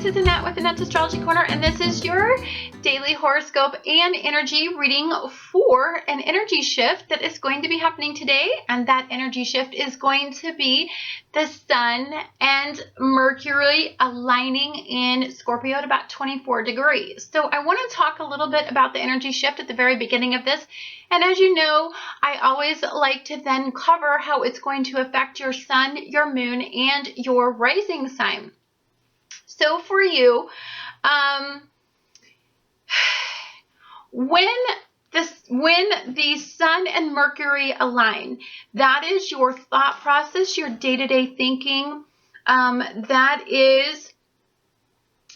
Aries, it's Annette with Annette's Astrology Corner, and this is your daily horoscope and energy reading for an energy shift that is going to be happening today. And that energy shift is going to be the Sun and Mercury aligning in Scorpio at about 24 degrees. So I want to talk a little bit about the energy shift at the very beginning of this. And as you know, I always like to then cover how it's going to affect your Sun, your Moon, and your rising sign. So for you, when the Sun and Mercury align, that is your thought process, your day-to-day thinking. That is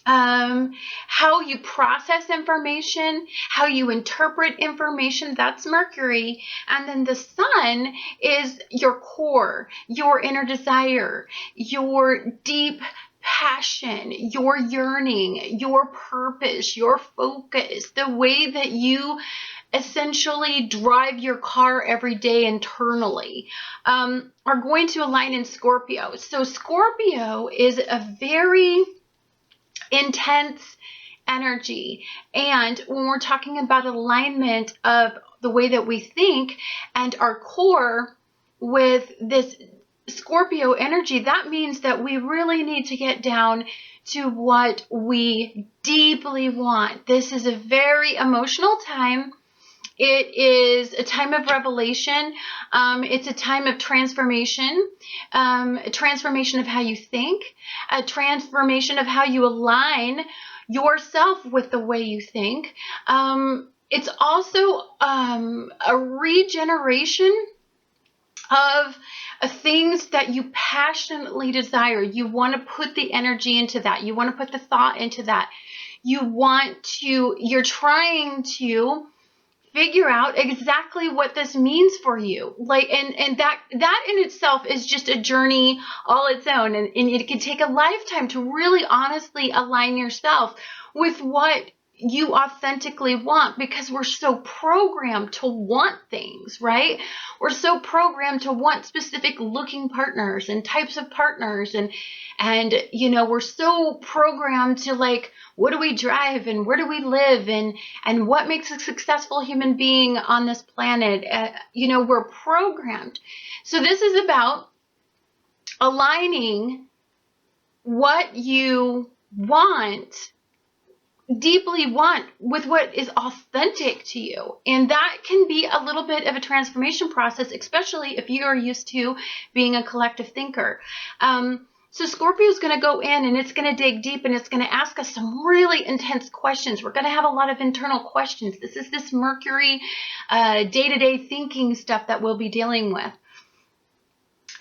how you process information, how you interpret information. That's Mercury. And then the Sun is your core, your inner desire, your deep passion, your yearning, your purpose, your focus, the way that you essentially drive your car every day internally, are going to align in Scorpio. So Scorpio is a very intense energy. And when we're talking about alignment of the way that we think and our core with this Scorpio energy, that means that we really need to get down to what we deeply want. This is a very emotional time. It is a time of revelation. It's a time of transformation, a transformation of how you think, a transformation of how you align yourself with the way you think. It's also a regeneration of things that you passionately desire. You want to put the energy into that. You want to put the thought into that. You're trying to figure out exactly what this means for you. And that in itself is just a journey all its own. And it can take a lifetime to really honestly align yourself with what you authentically want, because we're so programmed to want things, right? We're so programmed to want specific looking partners and types of partners, and you know, we're so programmed to, like, what do we drive and where do we live and what makes a successful human being on this planet. You know, we're programmed. So this is about aligning what you deeply want with what is authentic to you. And that can be a little bit of a transformation process, especially if you are used to being a collective thinker. So Scorpio is going to go in and it's going to dig deep and it's going to ask us some really intense questions. We're going to have a lot of internal questions. This is this Mercury day-to-day thinking stuff that we'll be dealing with.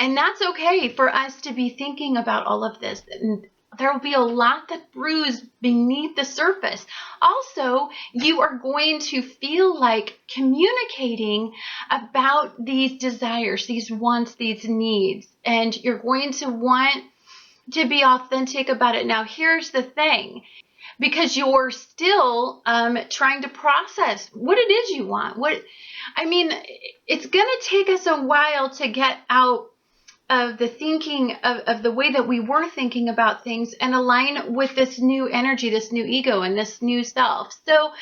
And that's okay for us to be thinking about all of this. And there will be a lot that brews beneath the surface. Also, you are going to feel like communicating about these desires, these wants, these needs, and you're going to want to be authentic about it. Now, here's the thing, because you're still trying to process what it is you want. It's going to take us a while to get out of the thinking of the way that we were thinking about things and align with this new energy, this new ego, and this new self. So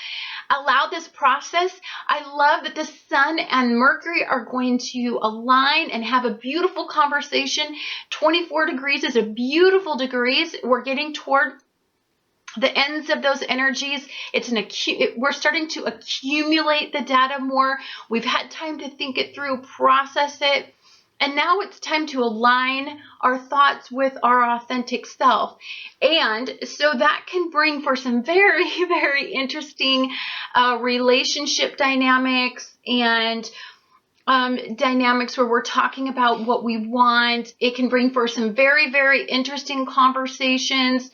allow this process. I love that the Sun and Mercury are going to align and have a beautiful conversation. 24 degrees is a beautiful degrees. We're getting toward the ends of those energies. We're starting to accumulate the data more. We've had time to think it through, process it. And now it's time to align our thoughts with our authentic self. And so that can bring for some very, very interesting relationship dynamics and dynamics where we're talking about what we want. It can bring for some very, very interesting conversations.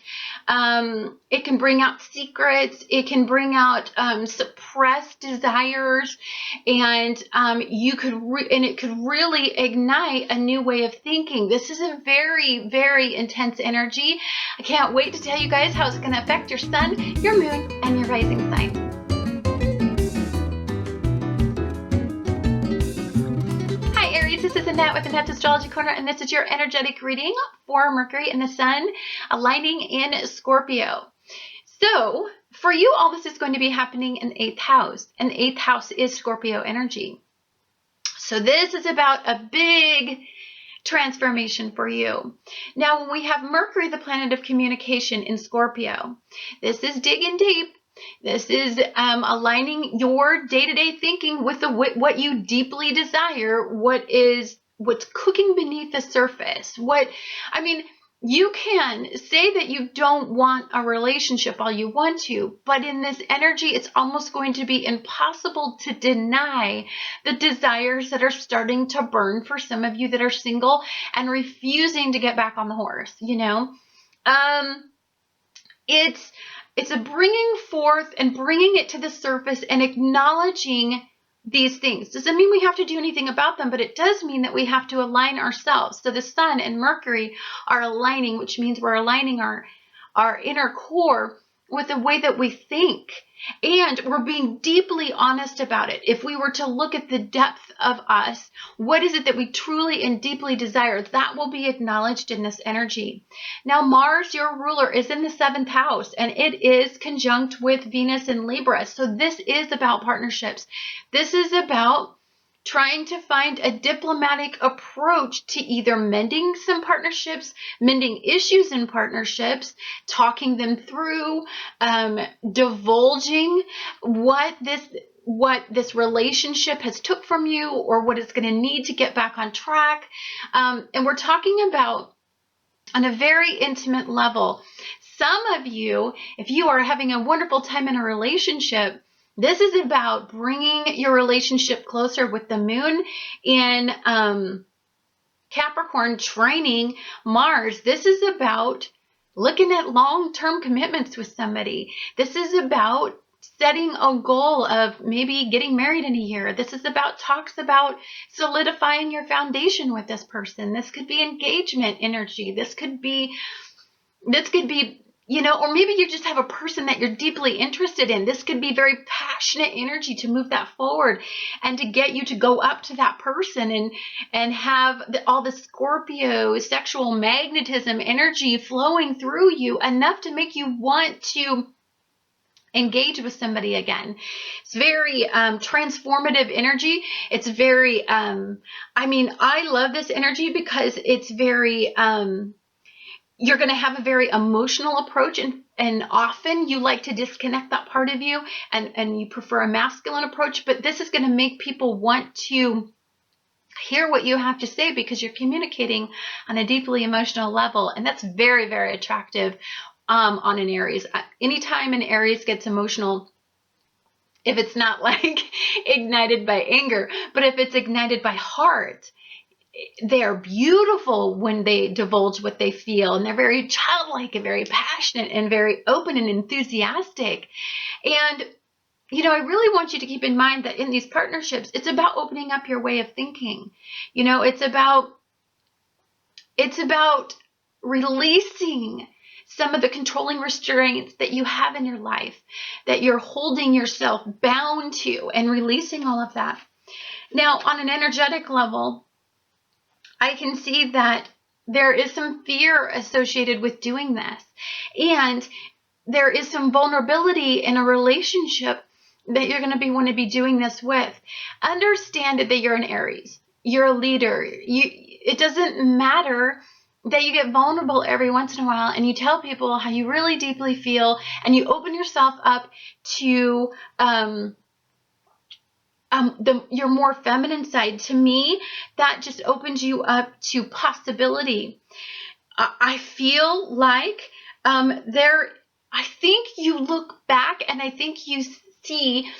It can bring out secrets. It can bring out suppressed desires, and it could really ignite a new way of thinking. This is a very, very intense energy. I can't wait to tell you guys how it's going to affect your Sun, your Moon, and your rising sign. This is Annette with Annette's Astrology Corner, and this is your energetic reading for Mercury and the Sun aligning in Scorpio. So, for you, all this is going to be happening in the 8th house, and the 8th house is Scorpio energy. So this is about a big transformation for you. Now, when we have Mercury, the planet of communication, in Scorpio, this is digging deep. This is aligning your day-to-day thinking with what you deeply desire, what's cooking beneath the surface. You can say that you don't want a relationship all you want to, but in this energy, it's almost going to be impossible to deny the desires that are starting to burn for some of you that are single and refusing to get back on the horse, It's a bringing forth and bringing it to the surface and acknowledging these things. Doesn't mean we have to do anything about them, but it does mean that we have to align ourselves. So the Sun and Mercury are aligning, which means we're aligning our inner core with the way that we think. And we're being deeply honest about it. If we were to look at the depth of us, what is it that we truly and deeply desire? That will be acknowledged in this energy. Now, Mars, your ruler, is in the 7th house, and it is conjunct with Venus in Libra. So this is about partnerships. This is about trying to find a diplomatic approach to either mending some partnerships, mending issues in partnerships, talking them through, divulging what this relationship has took from you or what it's going to need to get back on track. And we're talking about on a very intimate level. Some of you, if you are having a wonderful time in a relationship, this is about bringing your relationship closer with the moon in Capricorn training Mars. This is about looking at long-term commitments with somebody. This is about setting a goal of maybe getting married in a year. This is about talks about solidifying your foundation with this person. This could be engagement energy. This could be or maybe you just have a person that you're deeply interested in. This could be very passionate energy to move that forward and to get you to go up to that person and have all the Scorpio sexual magnetism energy flowing through you enough to make you want to engage with somebody again. It's very transformative energy. It's very, I love this energy because it's very, you're going to have a very emotional approach, and often you like to disconnect that part of you and you prefer a masculine approach, but this is going to make people want to hear what you have to say because you're communicating on a deeply emotional level, and that's very, very attractive on an Aries. Anytime an Aries gets emotional, if it's not like ignited by anger, but if it's ignited by heart, they're beautiful when they divulge what they feel, and they're very childlike and very passionate and very open and enthusiastic. And, I really want you to keep in mind that in these partnerships, it's about opening up your way of thinking. It's about releasing some of the controlling restraints that you have in your life, that you're holding yourself bound to, and releasing all of that. Now, on an energetic level, I can see that there is some fear associated with doing this. And there is some vulnerability in a relationship that you're going to want to be doing this with. Understand that you're an Aries. You're a leader. It doesn't matter that you get vulnerable every once in a while and you tell people how you really deeply feel and you open yourself up to your more feminine side. To me, that just opens you up to possibility. I feel like I think you look back and I think you see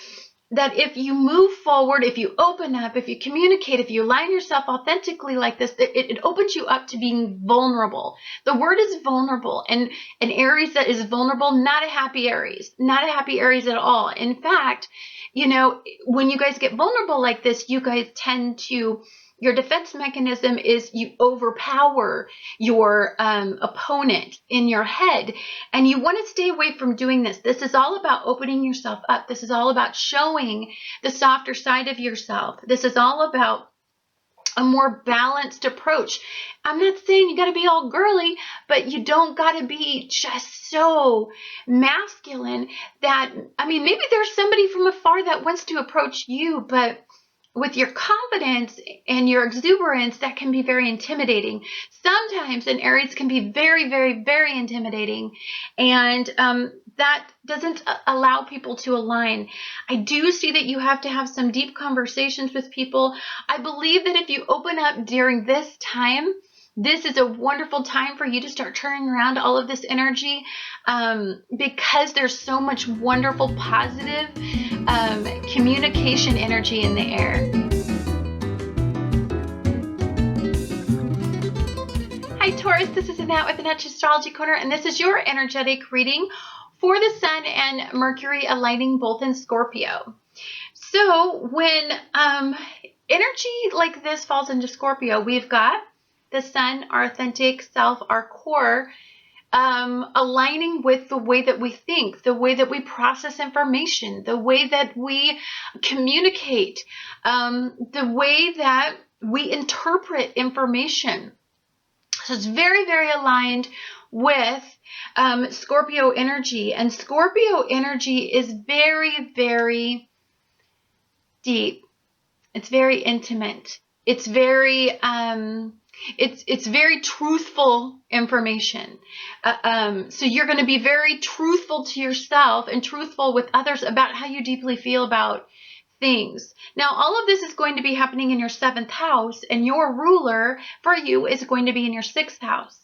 that if you move forward, if you open up, if you communicate, if you align yourself authentically like this, it opens you up to being vulnerable. The word is vulnerable, and an Aries that is vulnerable, not a happy Aries, not a happy Aries at all. In fact, when you guys get vulnerable like this, you guys tend to, your defense mechanism is you overpower your opponent in your head. And you want to stay away from doing this. This is all about opening yourself up. This is all about showing the softer side of yourself. This is all about a more balanced approach. I'm not saying you got to be all girly, but you don't got to be just so masculine that, I mean, maybe there's somebody from afar that wants to approach you, but with your confidence and your exuberance, that can be very intimidating. Sometimes an Aries can be very, very, very intimidating, and that doesn't allow people to align. I do see that you have to have some deep conversations with people. I believe that if you open up during this time, this is a wonderful time for you to start turning around all of this energy, because there's so much wonderful, positive communication energy in the air. Hi Taurus, this is Annette with Annette's Astrology Corner, and this is your energetic reading for the Sun and Mercury aligning both in Scorpio. So when energy like this falls into Scorpio, we've got the Sun, our authentic self, our core, aligning with the way that we think, the way that we process information, the way that we communicate, the way that we interpret information. So it's very, very aligned with Scorpio energy. And Scorpio energy is very, very deep. It's very intimate. It's very it's very truthful information. So you're going to be very truthful to yourself and truthful with others about how you deeply feel about things. Now, all of this is going to be happening in your 7th house, and your ruler for you is going to be in your 6th house.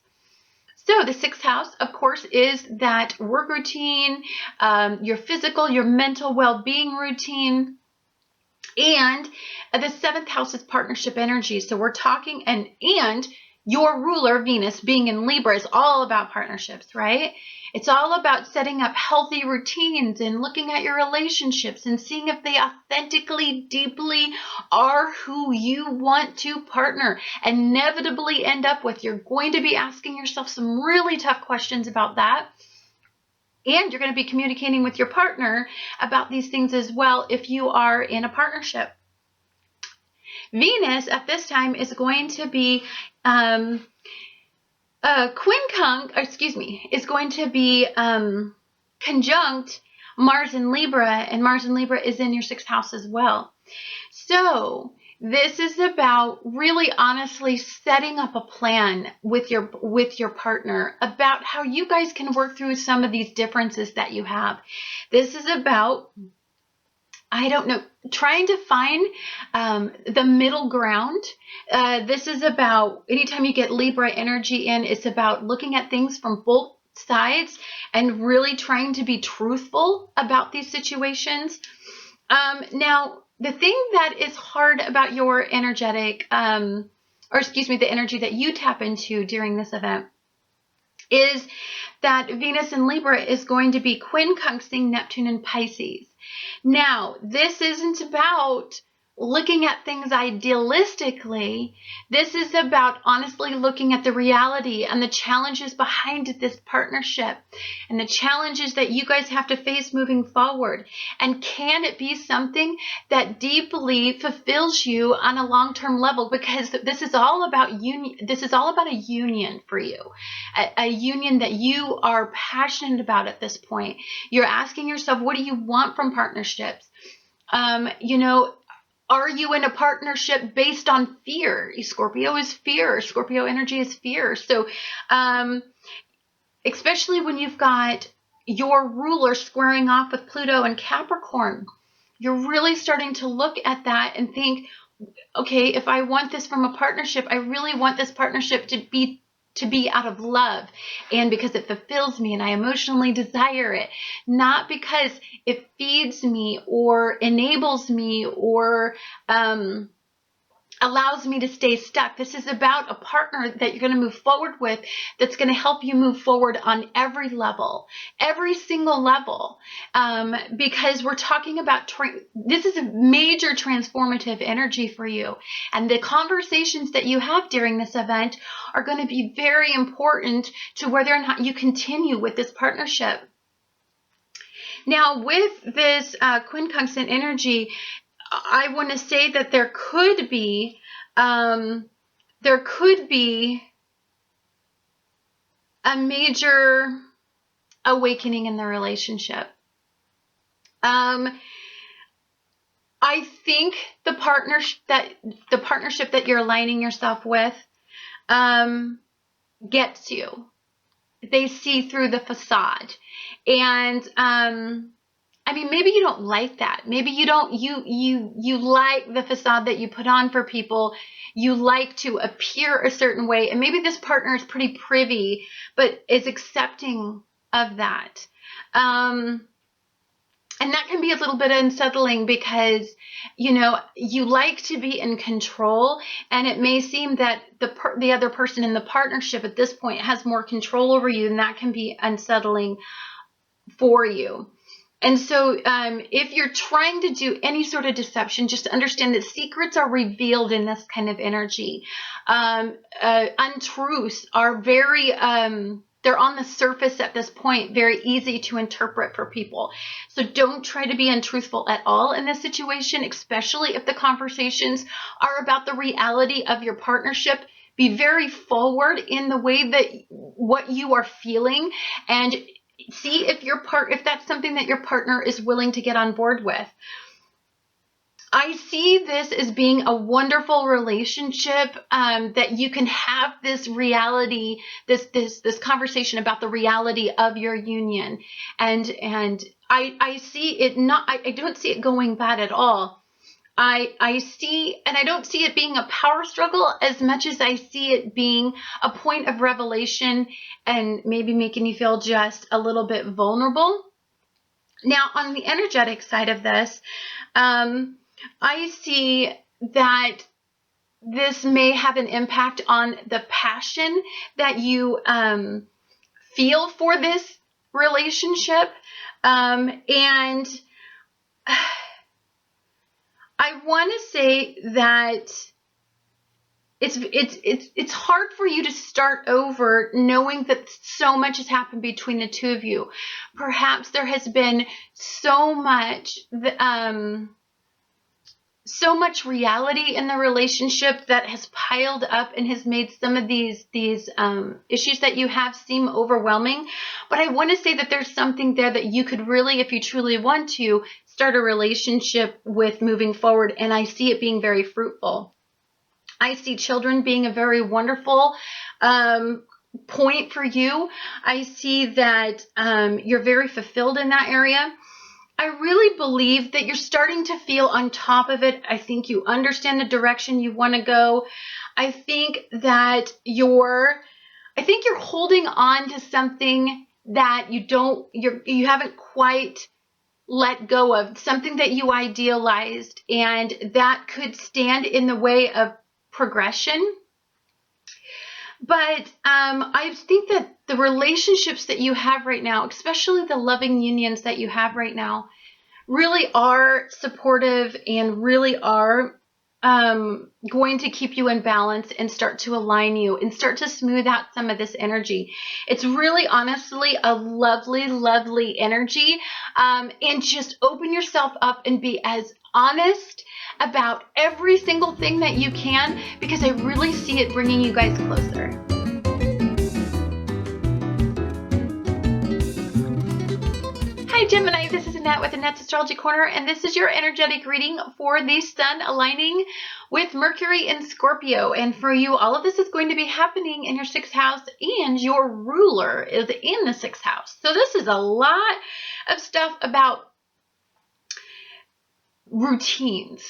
So the 6th house, of course, is that work routine, your physical, your mental well-being routine. And the 7th house is partnership energy. So we're talking, and your ruler, Venus, being in Libra, is all about partnerships, right? It's all about setting up healthy routines and looking at your relationships and seeing if they authentically, deeply are who you want to partner, inevitably end up with. You're going to be asking yourself some really tough questions about that. And you're going to be communicating with your partner about these things as well if you are in a partnership. Venus at this time is going to be conjunct Mars in Libra, and Mars in Libra is in your 6th house as well. So this is about really honestly setting up a plan with your partner about how you guys can work through some of these differences that you have. This is about, I don't know, trying to find the middle ground. This is about, anytime you get Libra energy in, it's about looking at things from both sides and really trying to be truthful about these situations. Now, the thing that is hard about your energetic, the energy that you tap into during this event, is that Venus in Libra is going to be quincunxing Neptune in Pisces. Now, this isn't about looking at things idealistically. This is about honestly looking at the reality and the challenges behind this partnership and the challenges that you guys have to face moving forward. And can it be something that deeply fulfills you on a long-term level? Because this is all about union. This is all about a union for you, a union that you are passionate about at this point. You're asking yourself, what do you want from partnerships? Are you in a partnership based on fear? Scorpio is fear. Scorpio energy is fear. So, especially when you've got your ruler squaring off with Pluto and Capricorn, you're really starting to look at that and think, okay, if I want this from a partnership, I really want this partnership to be out of love and because it fulfills me and I emotionally desire it, not because it feeds me or enables me or allows me to stay stuck. This is about a partner that you're going to move forward with that's going to help you move forward on every level, every single level, because we're talking about this is a major transformative energy for you, and the conversations that you have during this event are going to be very important to whether or not you continue with this partnership. Now, with this quincunxing energy, I want to say that there could be There could be a major awakening in the relationship. I think the partnership that you're aligning yourself with gets you. They see through the facade. And I mean, maybe you don't like that. Maybe you don't, you like the facade that you put on for people. You like to appear a certain way. And maybe this partner is pretty privy, but is accepting of that. And that can be a little bit unsettling because, you know, you like to be in control, and it may seem that the other person in the partnership at this point has more control over you, and that can be unsettling for you. And so if you're trying to do any sort of deception, just understand that secrets are revealed in this kind of energy. Untruths are very... they're on the surface at this point, very easy to interpret for people. So don't try to be untruthful at all in this situation, especially if the conversations are about the reality of your partnership. Be very forward in the way that what you are feeling, and see if that's something that your partner is willing to get on board with. I see this as being a wonderful relationship, that you can have this reality, this conversation about the reality of your union. And I see it I don't see it going bad at all. I see, and I don't see it being a power struggle as much as I see it being a point of revelation and maybe making you feel just a little bit vulnerable. Now, on the energetic side of this, I see that this may have an impact on the passion that you feel for this relationship. And I want to say that it's hard for you to start over knowing that so much has happened between the two of you. Perhaps there has been so much reality in the relationship that has piled up and has made some of these issues that you have seem overwhelming. But I want to say that there's something there that you could really, if you truly want to, start a relationship with moving forward. And I see it being very fruitful. I see children being a very wonderful point for you. I see that you're very fulfilled in that area. I really believe that you're starting to feel on top of it. I think you understand the direction you want to go. I think that you're holding on to something that you haven't quite let go of, something that you idealized, and that could stand in the way of progression. But I think that the relationships that you have right now, especially the loving unions that you have right now, really are supportive and really are going to keep you in balance and start to align you and start to smooth out some of this energy. It's really honestly a lovely, lovely energy. And just open yourself up and be as honest about every single thing that you can, because I really see it bringing you guys closer. Hi Gemini, this is Annette with Annette's Astrology Corner, and this is your energetic reading for the Sun aligning with Mercury in Scorpio. And for you, all of this is going to be happening in your 6th house, and your ruler is in the 6th house. So this is a lot of stuff about routines.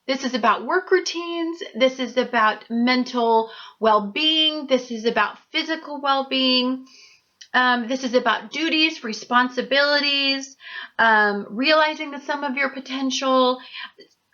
This is about work routines. This is about mental well-being. This is about physical well-being. This is about duties, responsibilities, realizing the sum of your potential.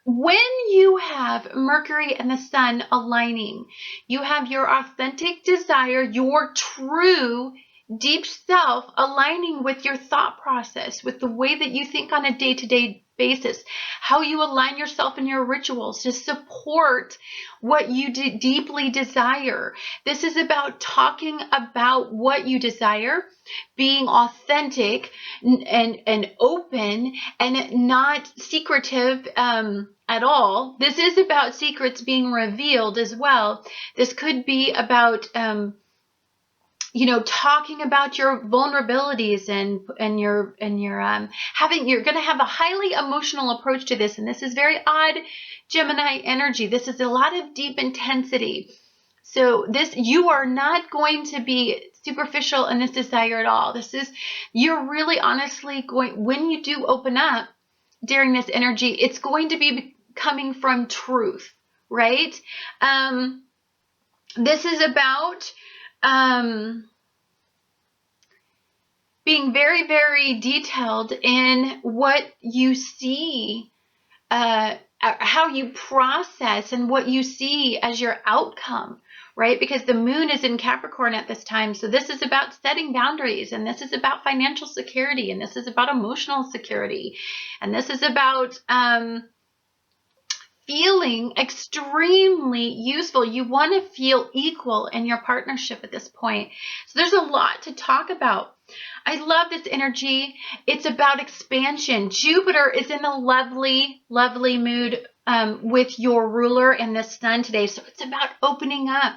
When you have Mercury and the Sun aligning, you have your authentic desire, your true deep self aligning with your thought process, with the way that you think on a day-to-day basis, how you align yourself in your rituals to support what you deeply desire. This is about talking about what you desire, being authentic and open and not secretive at all. This is about secrets being revealed as well. This could be about talking about your vulnerabilities and your you're going to have a highly emotional approach to this. And this is very odd Gemini energy. This is a lot of deep intensity. So you are not going to be superficial in this desire at all. You're really honestly when you do open up during this energy, it's going to be coming from truth, right? This is about being very, very detailed in what you see, how you process and what you see as your outcome, right? Because the moon is in Capricorn at this time. So this is about setting boundaries, and this is about financial security, and this is about emotional security, and this is about feeling extremely useful. You want to feel equal in your partnership at this point. So there's a lot to talk about. I love this energy. It's about expansion. Jupiter is in a lovely, lovely mood with your ruler and the sun today. So it's about opening up.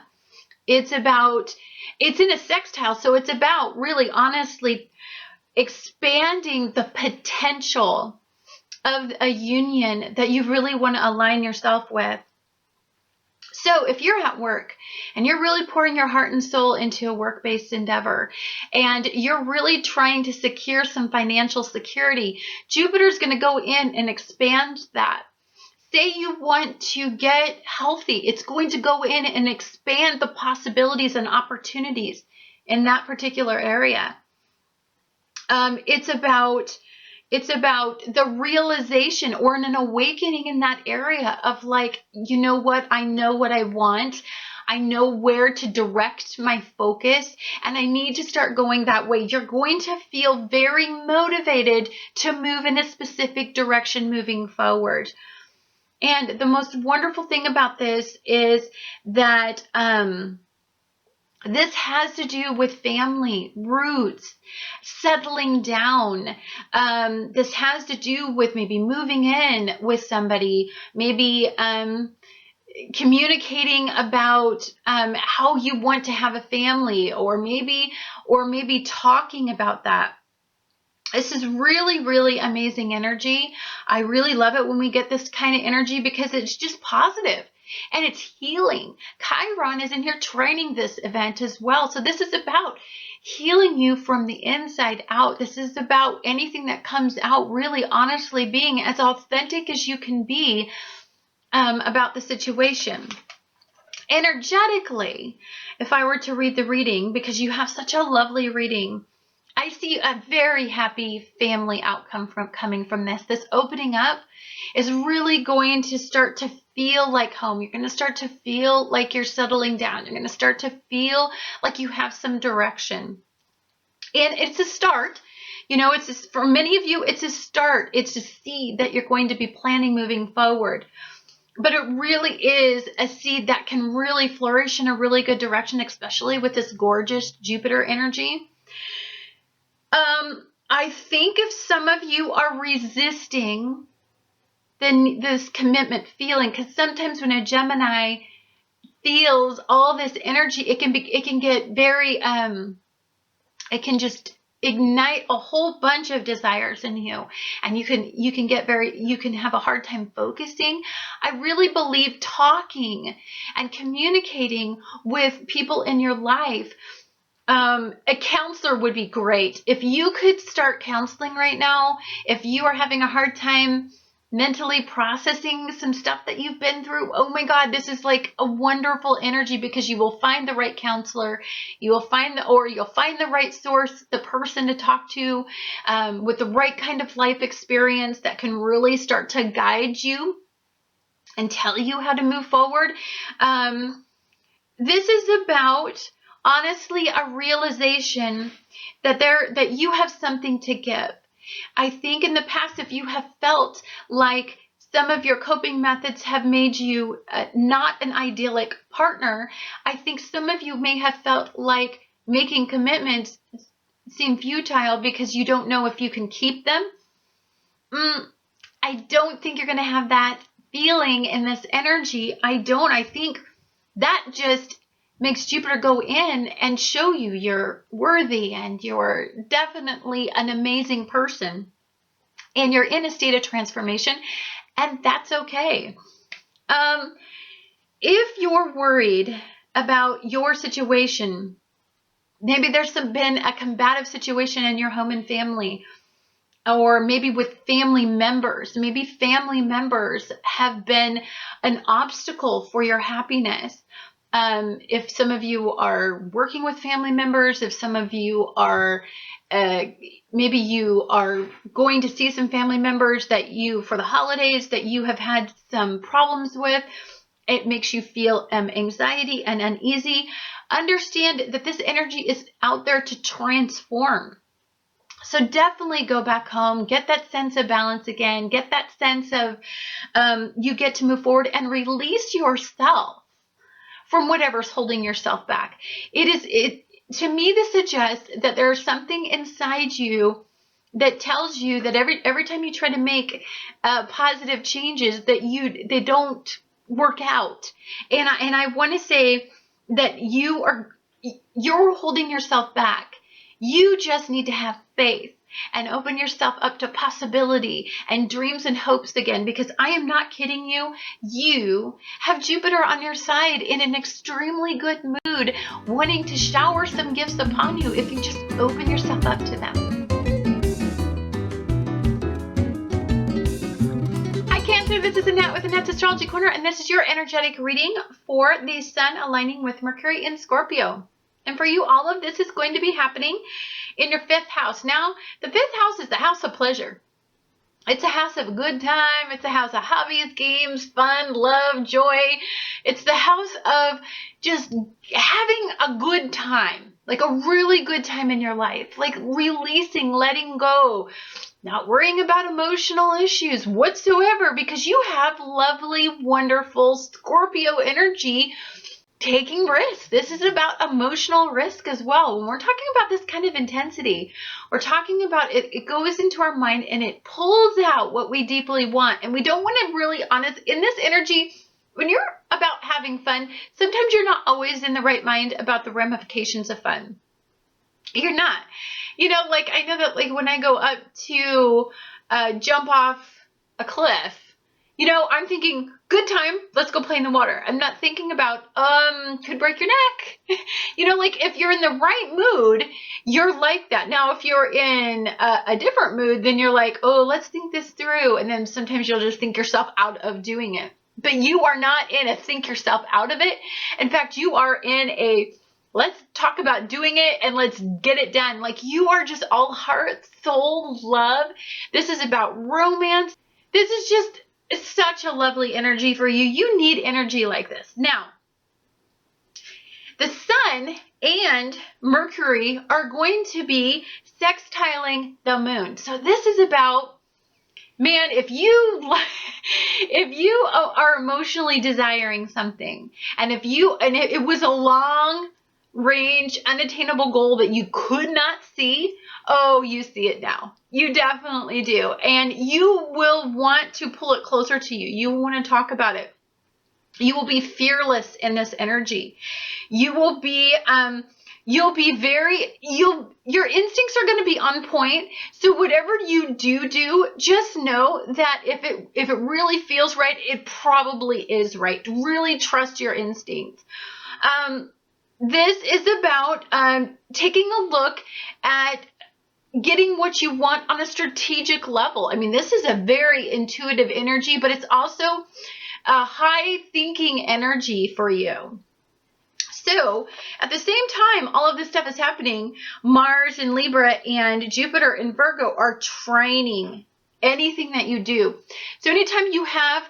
It's in a sextile. So it's about really honestly expanding the potential of a union that you really want to align yourself with. So if you're at work and you're really pouring your heart and soul into a work-based endeavor and you're really trying to secure some financial security, Jupiter's going to go in and expand that. Say you want to get healthy, it's going to go in and expand the possibilities and opportunities in that particular area. It's about the realization or an awakening in that area of like, you know what? I know what I want. I know where to direct my focus, and I need to start going that way. You're going to feel very motivated to move in a specific direction moving forward. And the most wonderful thing about this is that this has to do with family, roots, settling down. This has to do with maybe moving in with somebody, maybe communicating about how you want to have a family, or maybe talking about that. This is really, really amazing energy. I really love it when we get this kind of energy because it's just positive. And it's healing. Chiron is in here training this event as well. So this is about healing you from the inside out. This is about anything that comes out really honestly being as authentic as you can be about the situation. Energetically, if I were to read the reading, because you have such a lovely reading, I see a very happy family outcome coming from this. This opening up is really going to start to feel like home. You're going to start to feel like you're settling down. You're going to start to feel like you have some direction. And it's a start. For many of you, it's a start. It's a seed that you're going to be planting moving forward. But it really is a seed that can really flourish in a really good direction, especially with this gorgeous Jupiter energy. I think if some of you are resisting this commitment feeling, because sometimes when a Gemini feels all this energy, it can get very, it can just ignite a whole bunch of desires in you, and you can have a hard time focusing. I really believe talking and communicating with people in your life. A counselor would be great. If you could start counseling right now, if you are having a hard time mentally processing some stuff that you've been through, oh my God, this is like a wonderful energy, because you will find the right counselor. You'll find the right source, the person to talk to, with the right kind of life experience that can really start to guide you and tell you how to move forward. This is about, honestly, a realization that you have something to give. I think in the past, if you have felt like some of your coping methods have made you not an idyllic partner, I think some of you may have felt like making commitments seem futile because you don't know if you can keep them. I don't think you're going to have that feeling in this energy. I think that just makes Jupiter go in and show you you're worthy and you're definitely an amazing person. And you're in a state of transformation, and that's okay. If you're worried about your situation, maybe there's been a combative situation in your home and family, or maybe with family members. Maybe family members have been an obstacle for your happiness. If some of you are working with family members, if some of you are, maybe you are going to see some family members that you, for the holidays, that you have had some problems with, it makes you feel anxiety and uneasy. Understand that this energy is out there to transform. So definitely go back home, get that sense of balance again, get that sense of you get to move forward and release yourself from whatever's holding yourself back. To me, this suggests that there's something inside you that tells you that every time you try to make positive changes, that they don't work out. And I want to say that you're holding yourself back. You just need to have faith and open yourself up to possibility and dreams and hopes again, because I am not kidding you. You have Jupiter on your side in an extremely good mood, wanting to shower some gifts upon you if you just open yourself up to them. Hi Cancer, this is Annette with Annette's Astrology Corner, and this is your energetic reading for the Sun aligning with Mercury in Scorpio. And for you, all of this is going to be happening in your 5th house. Now, the 5th house is the house of pleasure. It's a house of good time. It's a house of hobbies, games, fun, love, joy. It's the house of just having a good time, like a really good time in your life, like releasing, letting go, not worrying about emotional issues whatsoever, because you have lovely, wonderful Scorpio energy. Taking risks. This is about emotional risk as well. When we're talking about this kind of intensity, we're talking about it goes into our mind and it pulls out what we deeply want. And we don't want to really honest in this energy. When you're about having fun, sometimes you're not always in the right mind about the ramifications of fun. You're not. Like I know that like when I go up to jump off a cliff, I'm thinking, good time, let's go play in the water. I'm not thinking about, could break your neck. Like if you're in the right mood, you're like that. Now, if you're in a different mood, then you're like, oh, let's think this through. And then sometimes you'll just think yourself out of doing it. But you are not in a think yourself out of it. In fact, you are in a, let's talk about doing it and let's get it done. Like you are just all heart, soul, love. This is about romance. This is just such a lovely energy for you. You need energy like this. Now, the Sun and Mercury are going to be sextiling the Moon. So this is about, man, if you are emotionally desiring something, and it was a long range, unattainable goal that you could not see, oh, you see it now. You definitely do. And you will want to pull it closer to you. You want to talk about it. You will be fearless in this energy. You will be, your instincts are going to be on point. So whatever you do, just know that if it really feels right, it probably is right. Really trust your instincts. This is about taking a look at getting what you want on a strategic level. I mean, this is a very intuitive energy, but it's also a high thinking energy for you. So at the same time, all of this stuff is happening. Mars in Libra and Jupiter in Virgo are trining anything that you do. So anytime you have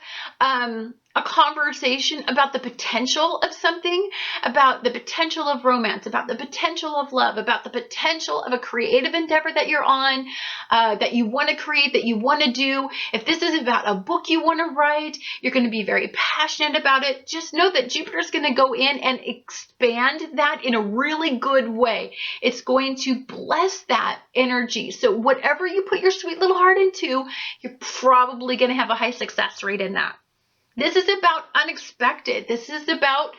a conversation about the potential of something, about the potential of romance, about the potential of love, about the potential of a creative endeavor that you're on, that you want to create, that you want to do. If this is about a book you want to write, you're going to be very passionate about it. Just know that Jupiter's going to go in and expand that in a really good way. It's going to bless that energy. So whatever you put your sweet little heart into, you're probably going to have a high success rate in that. This is about unexpected. This is about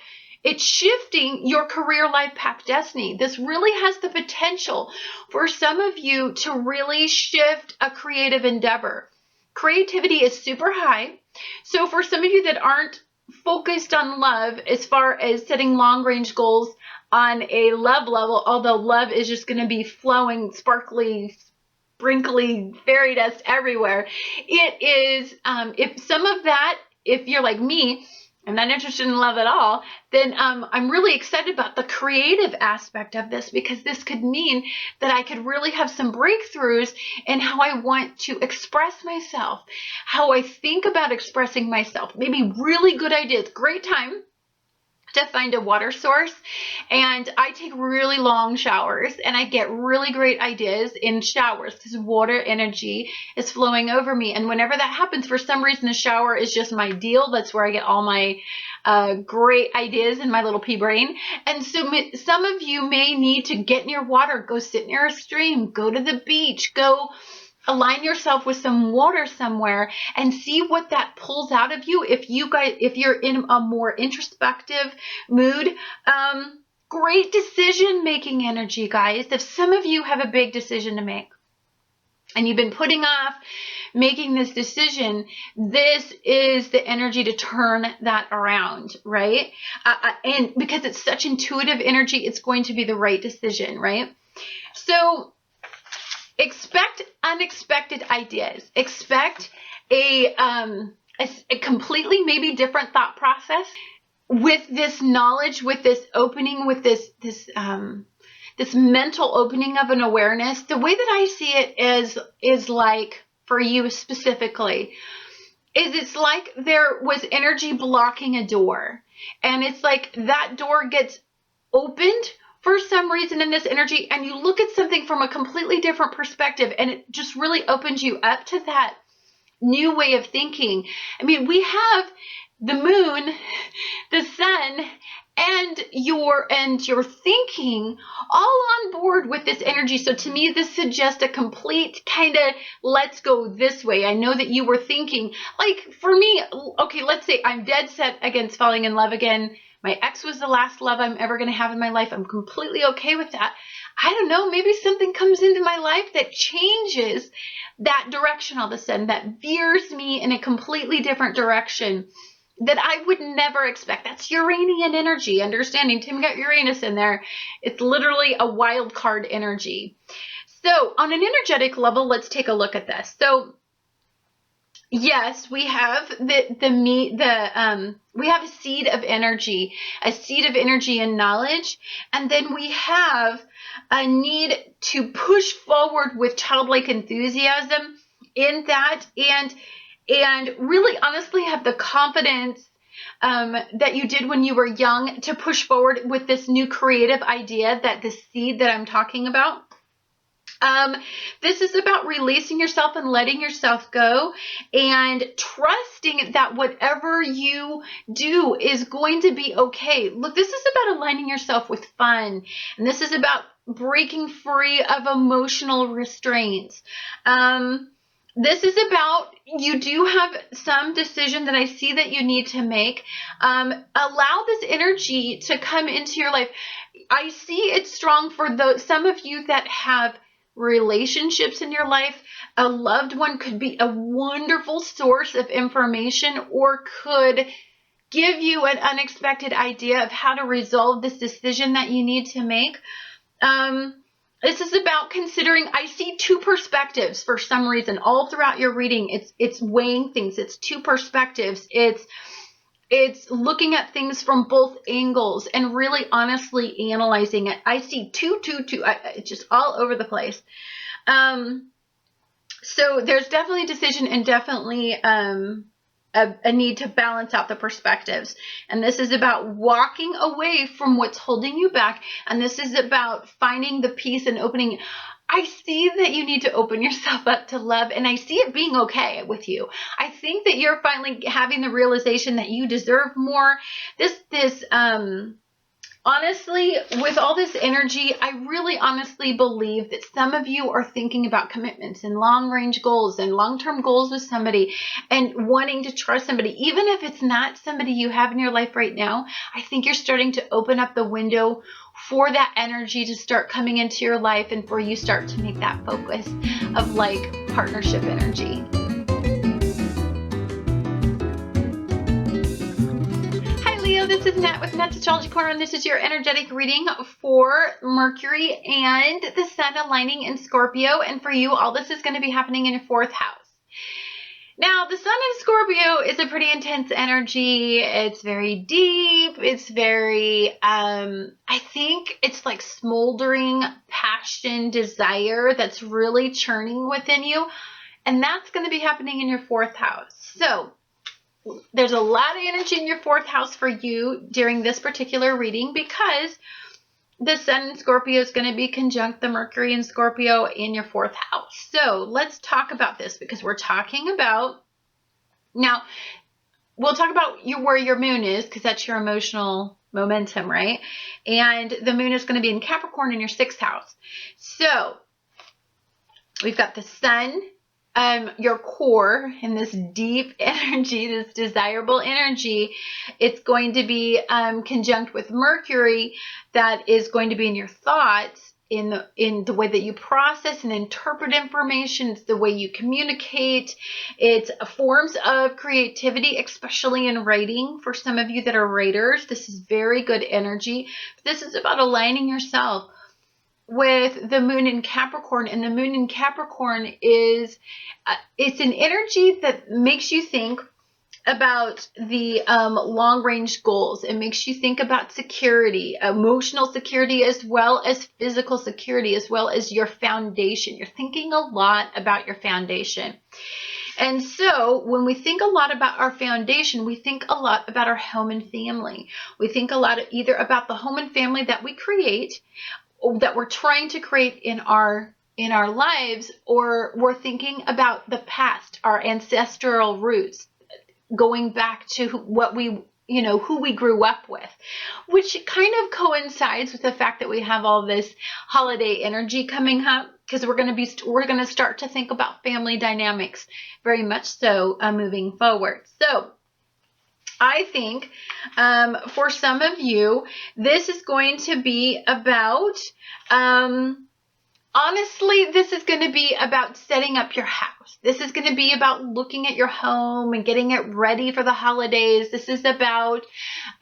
it's shifting your career, life path, destiny. This really has the potential for some of you to really shift a creative endeavor. Creativity is super high. So for some of you that aren't focused on love as far as setting long range goals on a love level, although love is just going to be flowing, sparkly, sprinkly fairy dust everywhere, it is, if some of that, if you're like me, I'm not interested in love at all, then I'm really excited about the creative aspect of this, because this could mean that I could really have some breakthroughs in how I want to express myself, how I think about expressing myself, maybe really good ideas. Great time to find a water source, and I take really long showers and I get really great ideas in showers because water energy is flowing over me. And whenever that happens, for some reason the shower is just my deal. That's where I get all my great ideas in my little pea brain. And so some of you may need to get near water, go sit near a stream, go to the beach, go align yourself with some water somewhere and see what that pulls out of you. If you're in a more introspective mood, great decision making energy, guys. If some of you have a big decision to make and you've been putting off making this decision, this is the energy to turn that around, right? And because it's such intuitive energy, it's going to be the right decision, right? So expect unexpected ideas. Expect a completely maybe different thought process with this knowledge, with this opening, with this mental opening of an awareness. The way that I see it is like, for you specifically, is it's like there was energy blocking a door, and it's like that door gets opened for some reason in this energy, and you look at something from a completely different perspective, and it just really opens you up to that new way of thinking. I mean, we have the moon, the sun, and your thinking all on board with this energy. So to me, this suggests a complete kind of let's go this way. I know that you were thinking, like for me, okay, let's say I'm dead set against falling in love again. My ex was the last love I'm ever going to have in my life. I'm completely okay with that. I don't know, maybe something comes into my life that changes that direction all of a sudden, that veers me in a completely different direction that I would never expect. That's Uranian energy. Understanding Tim got Uranus in there. It's literally a wild card energy. So on an energetic level, let's take a look at this. So yes, we have we have a seed of energy and knowledge, and then we have a need to push forward with childlike enthusiasm in that, and really honestly have the confidence that you did when you were young to push forward with this new creative idea, that the seed that I'm talking about. This is about releasing yourself and letting yourself go and trusting that whatever you do is going to be okay. Look, this is about aligning yourself with fun, and this is about breaking free of emotional restraints. This is about, you do have some decision that I see that you need to make. Allow this energy to come into your life. I see it strong for some of you that have relationships in your life. A loved one could be a wonderful source of information, or could give you an unexpected idea of how to resolve this decision that you need to make. This is about considering, I see two perspectives for some reason all throughout your reading. It's weighing things. It's two perspectives. It's looking at things from both angles and really honestly analyzing it. I see two. It's just all over the place. So there's definitely a decision and definitely a a need to balance out the perspectives. And this is about walking away from what's holding you back. And this is about finding the peace and opening. I see that you need to open yourself up to love, and I see it being okay with you. I think that you're finally having the realization that you deserve more. Honestly, with all this energy, I really honestly believe that some of you are thinking about commitments and long-range goals and long-term goals with somebody and wanting to trust somebody. Even if it's not somebody you have in your life right now, I think you're starting to open up the window for that energy to start coming into your life and for you start to make that focus of like partnership energy. This is Annette with Annette's Astrology Corner, and this is your energetic reading for Mercury and the Sun aligning in Scorpio. And for you, all this is going to be happening in your 4th house. Now, the Sun in Scorpio is a pretty intense energy. It's very deep. It's very, I think it's like smoldering passion, desire that's really churning within you. And that's going to be happening in your 4th house. So, there's a lot of energy in your 4th house for you during this particular reading because the Sun in Scorpio is going to be conjunct the Mercury in Scorpio in your 4th house. So let's talk about this because we're talking about, now we'll talk about where your moon is because that's your emotional momentum, right? And the moon is going to be in Capricorn in your 6th house. So we've got the Sun, your core and this deep energy, this desirable energy, it's going to be conjunct with Mercury that is going to be in your thoughts, in the way that you process and interpret information. It's the way you communicate. It's forms of creativity, especially in writing. For some of you that are writers, this is very good energy. This is about aligning yourself with the moon in Capricorn, and the moon in Capricorn is, it's an energy that makes you think about the long-range goals. It makes you think about security, emotional security, as well as physical security, as well as your foundation. You're thinking a lot about your foundation. And so when we think a lot about our foundation, we think a lot about our home and family. We think a lot either about the home and family that we create, that we're trying to create in our lives, or we're thinking about the past, our ancestral roots, going back to what we, who we grew up with, which kind of coincides with the fact that we have all this holiday energy coming up, because we're going to start to think about family dynamics very much so moving forward. So I think for some of you, this is going to be about, honestly, this is going to be about setting up your house. This is going to be about looking at your home and getting it ready for the holidays. This is about,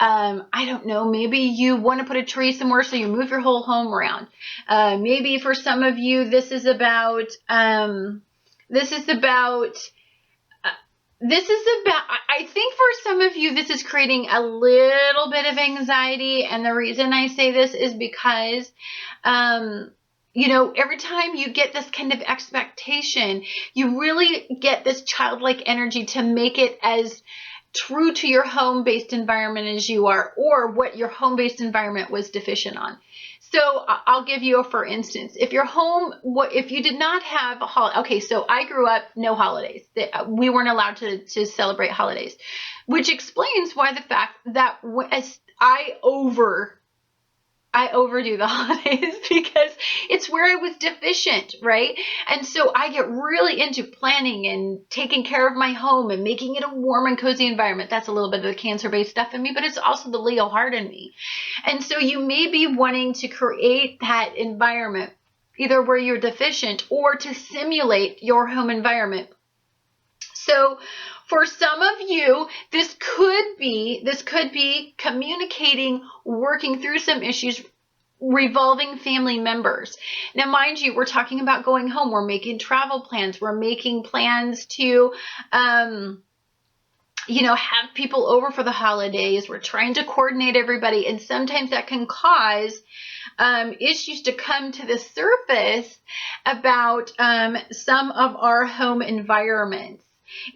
I don't know, maybe you want to put a tree somewhere, so you move your whole home around. Maybe for some of you, this is about, I think for some of you, this is creating a little bit of anxiety. And the reason I say this is because, every time you get this kind of expectation, you really get this childlike energy to make it as true to your home-based environment as you are, or what your home-based environment was deficient on. So I'll give you a for instance. If your home, if you did not have a holiday, okay, so I grew up no holidays. We weren't allowed to celebrate holidays, which explains why the fact that as I overdo the holidays, because it's where I was deficient, right? And so I get really into planning and taking care of my home and making it a warm and cozy environment. That's a little bit of the Cancer-based stuff in me, but it's also the Leo heart in me. And so you may be wanting to create that environment, either where you're deficient or to simulate your home environment. So for some of you, this could be communicating, working through some issues revolving family members. Now, mind you, we're talking about going home. We're making travel plans. We're making plans to, have people over for the holidays. We're trying to coordinate everybody. And sometimes that can cause issues to come to the surface about some of our home environments.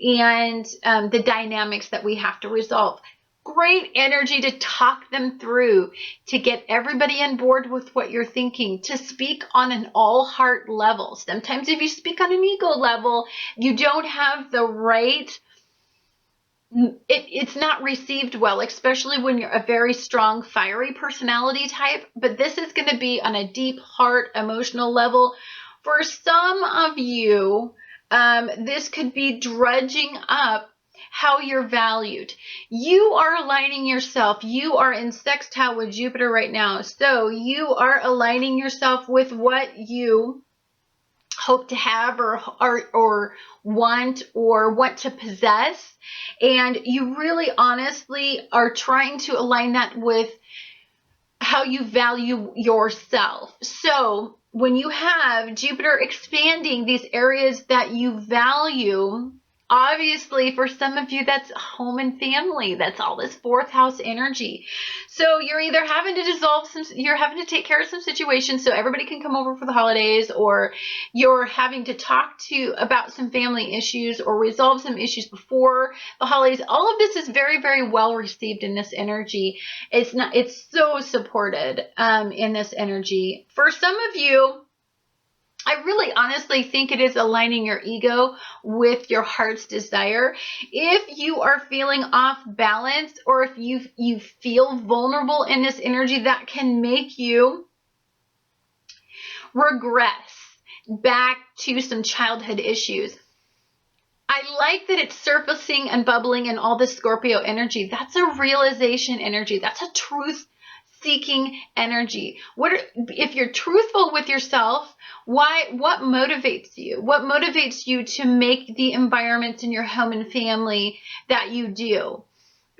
and the dynamics that we have to resolve. Great energy to talk them through, to get everybody on board with what you're thinking, to speak on an all heart level. Sometimes if you speak on an ego level, you don't have the right, it's not received well, especially when you're a very strong, fiery personality type. But this is going to be on a deep heart, emotional level. For some of you, this could be dredging up how you're valued. You are aligning yourself. You are in sextile with Jupiter right now. So you are aligning yourself with what you hope to have or want to possess. And you really honestly are trying to align that with how you value yourself. So when you have Jupiter expanding these areas that you value, obviously for some of you that's home and family, that's all this fourth house energy. So you're either having to you're having to take care of some situations so everybody can come over for the holidays, or you're having to talk about some family issues or resolve some issues before the holidays. All of this is very, very well received in this energy. It's so supported in this energy. For some of you, I really honestly think it is aligning your ego with your heart's desire. If you are feeling off balance, or if you feel vulnerable in this energy, that can make you regress back to some childhood issues. I like that it's surfacing and bubbling in all this Scorpio energy. That's a realization energy. That's a truth seeking energy. If you're truthful with yourself, what motivates you? What motivates you to make the environments in your home and family that you do?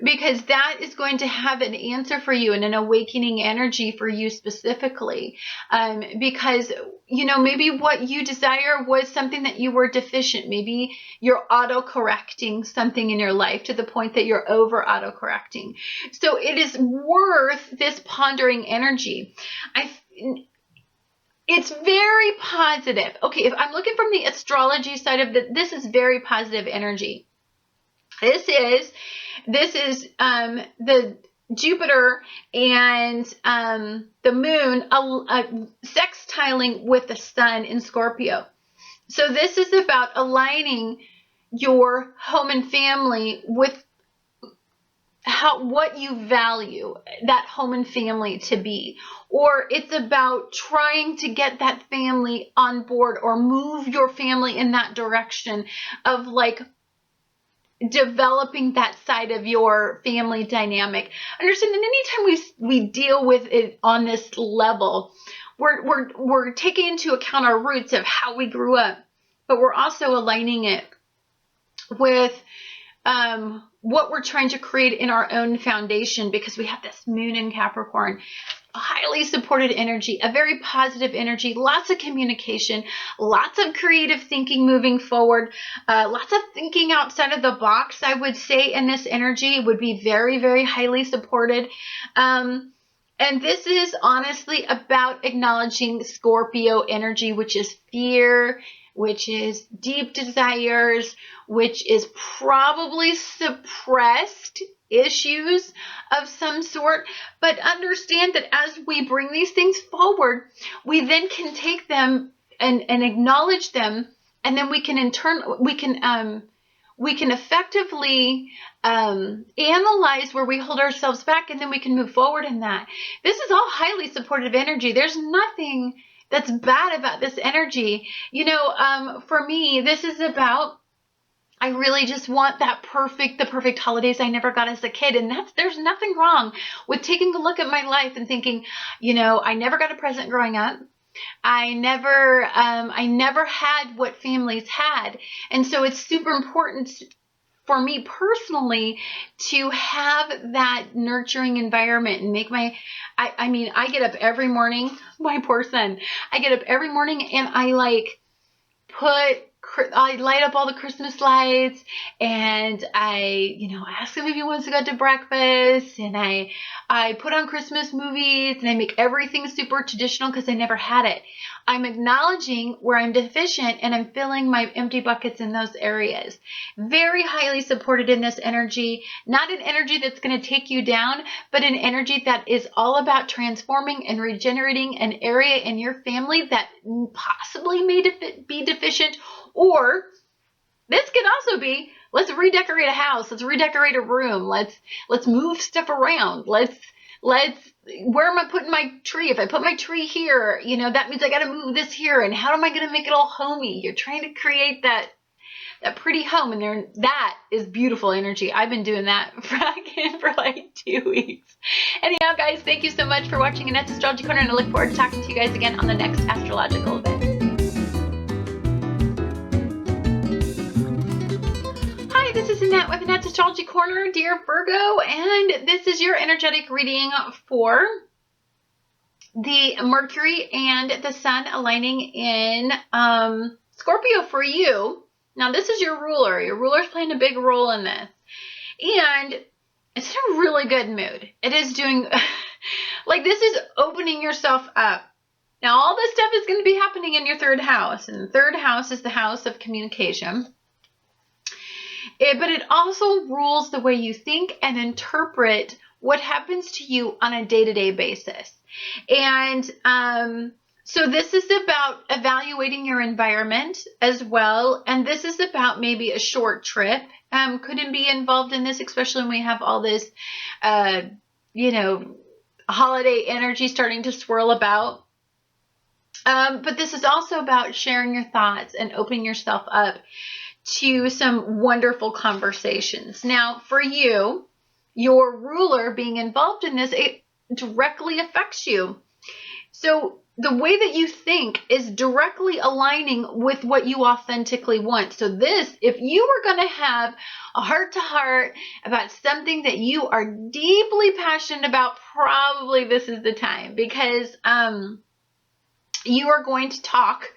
Because that is going to have an answer for you and an awakening energy for you specifically. Because, maybe what you desire was something that you were deficient. Maybe you're auto-correcting something in your life to the point that you're over auto-correcting. So it is worth this pondering energy. It's very positive. Okay, if I'm looking from the astrology side of this is very positive energy. This is the Jupiter and the moon sextiling with the sun in Scorpio. So this is about aligning your home and family with what you value that home and family to be. Or it's about trying to get that family on board or move your family in that direction of developing that side of your family dynamic. Understand that anytime we deal with it on this level, we're taking into account our roots of how we grew up, but we're also aligning it with what we're trying to create in our own foundation, because we have this moon in Capricorn. A highly supported energy, a very positive energy, lots of communication, lots of creative thinking moving forward, lots of thinking outside of the box, I would say, in this energy would be very, very highly supported. And this is honestly about acknowledging Scorpio energy, which is fear, which is deep desires, which is probably suppressed issues of some sort. But understand that as we bring these things forward, we then can take them and acknowledge them, and then we can effectively analyze where we hold ourselves back, and then we can move forward in that. This is all highly supportive energy. There's nothing that's bad about this energy. For me, this is about, I really just want the perfect holidays I never got as a kid. And there's nothing wrong with taking a look at my life and thinking, I never got a present growing up. I never had what families had. And so it's super important for me personally to have that nurturing environment and make I get up every morning, my poor son, I get up every morning and I put I light up all the Christmas lights, and I, ask him if he wants to go to breakfast, and I put on Christmas movies, and I make everything super traditional because I never had it. I'm acknowledging where I'm deficient, and I'm filling my empty buckets in those areas. Very highly supported in this energy, not an energy that's going to take you down, but an energy that is all about transforming and regenerating an area in your family that possibly may be deficient. Or this could also be, let's redecorate a house, let's redecorate a room, let's move stuff around, let's where am I putting my tree? If I put my tree here, that means I got to move this here, and how am I going to make it all homey? You're trying to create that pretty home, and that is beautiful energy. I've been doing that for like 2 weeks. Anyhow, guys, thank you so much for watching Annette's Astrology Corner, and I look forward to talking to you guys again on the next astrological event. This is Annette with Annette's Astrology Corner, dear Virgo, and this is your energetic reading for the Mercury and the Sun aligning in Scorpio for you. Now, this is your ruler. Your ruler's playing a big role in this, and it's in a really good mood. It is doing, this is opening yourself up. Now, all this stuff is going to be happening in your third house, and the third house is the house of communication. But it also rules the way you think and interpret what happens to you on a day-to-day basis. And so this is about evaluating your environment as well. And this is about maybe a short trip. Couldn't be involved in this, especially when we have all this, holiday energy starting to swirl about. But this is also about sharing your thoughts and opening yourself up to some wonderful conversations. Now, for you, your ruler being involved in this, it directly affects you. So the way that you think is directly aligning with what you authentically want. So this, if you were going to have a heart-to-heart about something that you are deeply passionate about, probably this is the time, because you are going to talk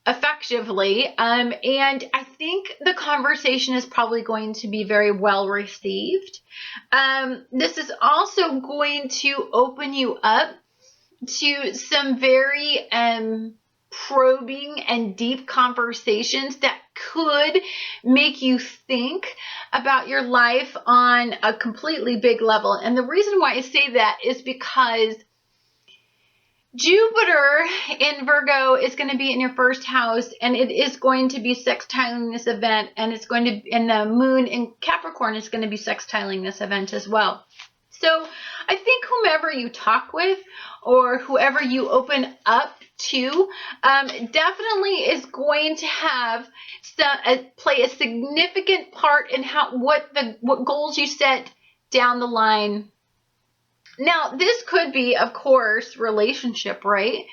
effectively, and I think the conversation is probably going to be very well received. This is also going to open you up to some very probing and deep conversations that could make you think about your life on a completely big level. And the reason why I say that is because Jupiter in Virgo is going to be in your first house, and it is going to be sextiling this event, and it's going to, and the moon in Capricorn is going to be sextiling this event as well. So I think whomever you talk with or whoever you open up to definitely is going to have play a significant part in what goals you set down the line. Now, this could be, of course, relationship, right?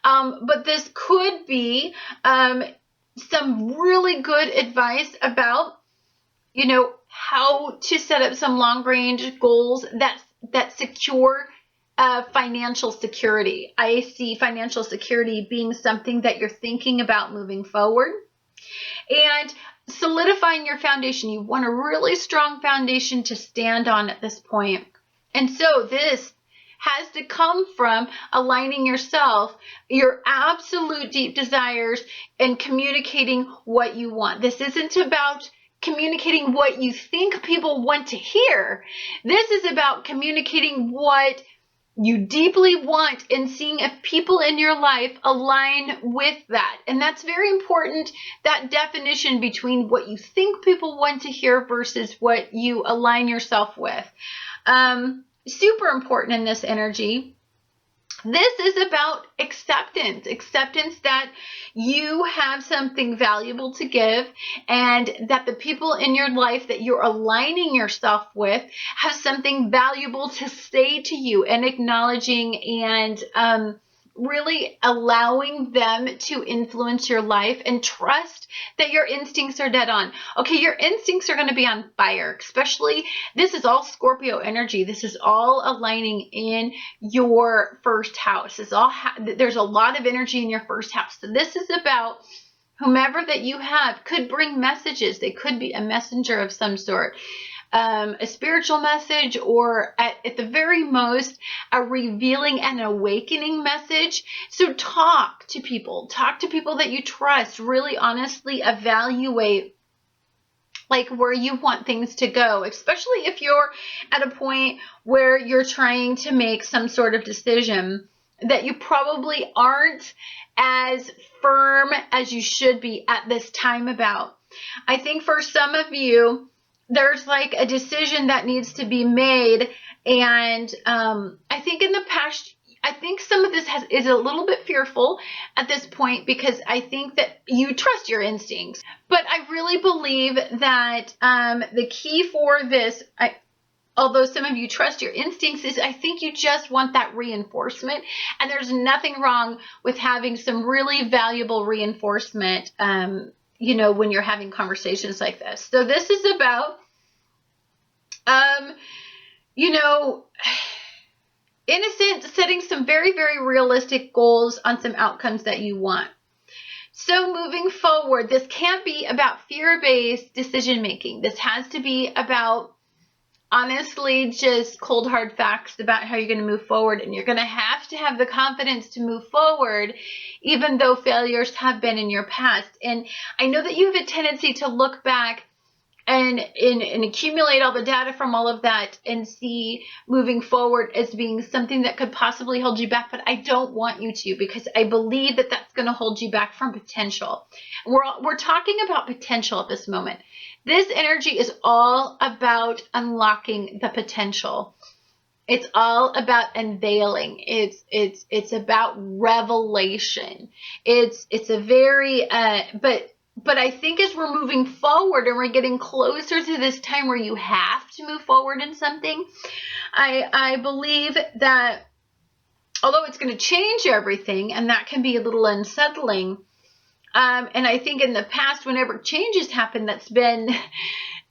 But this could be some really good advice about, how to set up some long-range goals that secure financial security. I see financial security being something that you're thinking about moving forward. And solidifying your foundation. You want a really strong foundation to stand on at this point. And so this has to come from aligning yourself, your absolute deep desires, and communicating what you want. This isn't about communicating what you think people want to hear. This is about communicating what you deeply want and seeing if people in your life align with that. And that's very important, that definition between what you think people want to hear versus what you align yourself with. Super important in this energy. This is about acceptance that you have something valuable to give, and that the people in your life that you're aligning yourself with have something valuable to say to you, and acknowledging and really allowing them to influence your life, and trust that your instincts are dead on. Okay, your instincts are going to be on fire, especially, this is all Scorpio energy. This is all aligning in your first house. It's all there's a lot of energy in your first house. So this is about whomever that you have could bring messages. They could be a messenger of some sort, a spiritual message, or at the very most, a revealing and awakening message. So talk to people that you trust. Really honestly evaluate like where you want things to go, especially if you're at a point where you're trying to make some sort of decision that you probably aren't as firm as you should be at this time about. I think for some of you, there's like a decision that needs to be made. And I think in the past, I think some of this is a little bit fearful at this point, because I think that you trust your instincts. But I really believe that the key for this, although some of you trust your instincts, is I think you just want that reinforcement. And there's nothing wrong with having some really valuable reinforcement, when you're having conversations like this. So this is about, in a sense, setting some very, very realistic goals on some outcomes that you want. So moving forward, this can't be about fear-based decision-making. This has to be about, honestly, just cold, hard facts about how you're going to move forward. And you're going to have the confidence to move forward, even though failures have been in your past. And I know that you have a tendency to look back and accumulate all the data from all of that and see moving forward as being something that could possibly hold you back. But I don't want you to, because I believe that that's going to hold you back from potential. We're talking about potential at this moment. This energy is all about unlocking the potential. It's all about unveiling. It's about revelation. It's a very but I think as we're moving forward and we're getting closer to this time where you have to move forward in something, I believe that although it's going to change everything, and that can be a little unsettling, and I think in the past, whenever changes happen, that's been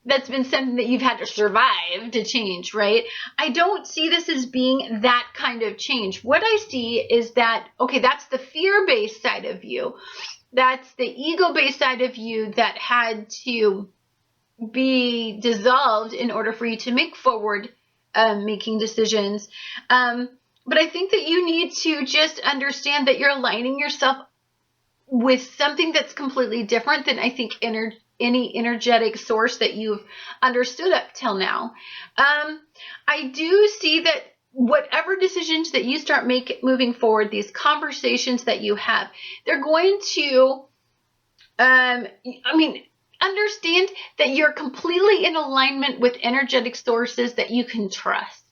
something that you've had to survive to change, right? I don't see this as being that kind of change. What I see is that, okay, that's the fear-based side of you. That's the ego-based side of you that had to be dissolved in order for you to make forward making decisions. But I think that you need to just understand that you're aligning yourself with something that's completely different than I think any energetic source that you've understood up till now. I do see that whatever decisions that you start moving forward, these conversations that you have, they're going to, understand that you're completely in alignment with energetic sources that you can trust.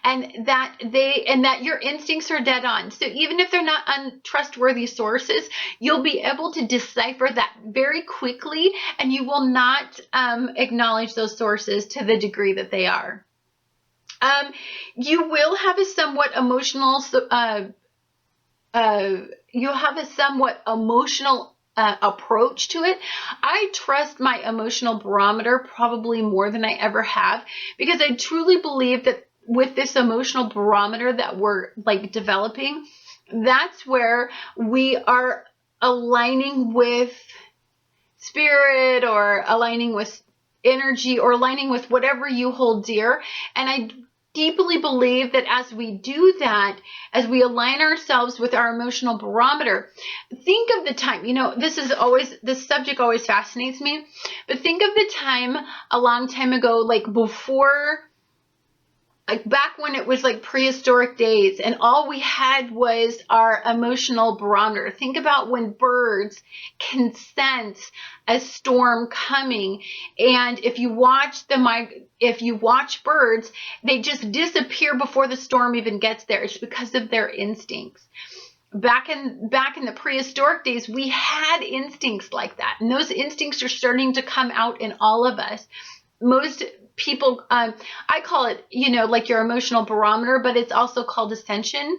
And that your instincts are dead on. So even if they're not untrustworthy sources, you'll be able to decipher that very quickly, and you will not acknowledge those sources to the degree that they are. You will have a somewhat emotional. You'll have a somewhat emotional approach to it. I trust my emotional barometer probably more than I ever have, because I truly believe that with this emotional barometer that we're like developing, that's where we are aligning with spirit, or aligning with energy, or aligning with whatever you hold dear. And I deeply believe that as we do that, as we align ourselves with our emotional barometer, think of the time, this subject always fascinates me, but think of the time a long time ago, like before, like back when it was like prehistoric days and all we had was our emotional barometer. Think about when birds can sense a storm coming, and if you watch birds, they just disappear before the storm even gets there. It's because of their instincts. Back in the prehistoric days, we had instincts like that, and those instincts are starting to come out in all of us. Most people, I call it, like your emotional barometer, but it's also called ascension.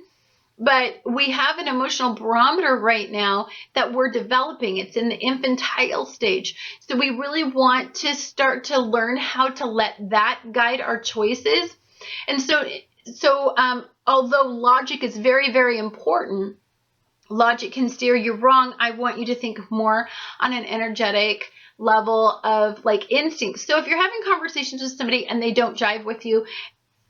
But we have an emotional barometer right now that we're developing. It's in the infantile stage. So we really want to start to learn how to let that guide our choices. And so although logic is very, very important, Logic can steer you wrong. I want you to think more on an energetic level of like instincts. So if you're having conversations with somebody and they don't jive with you,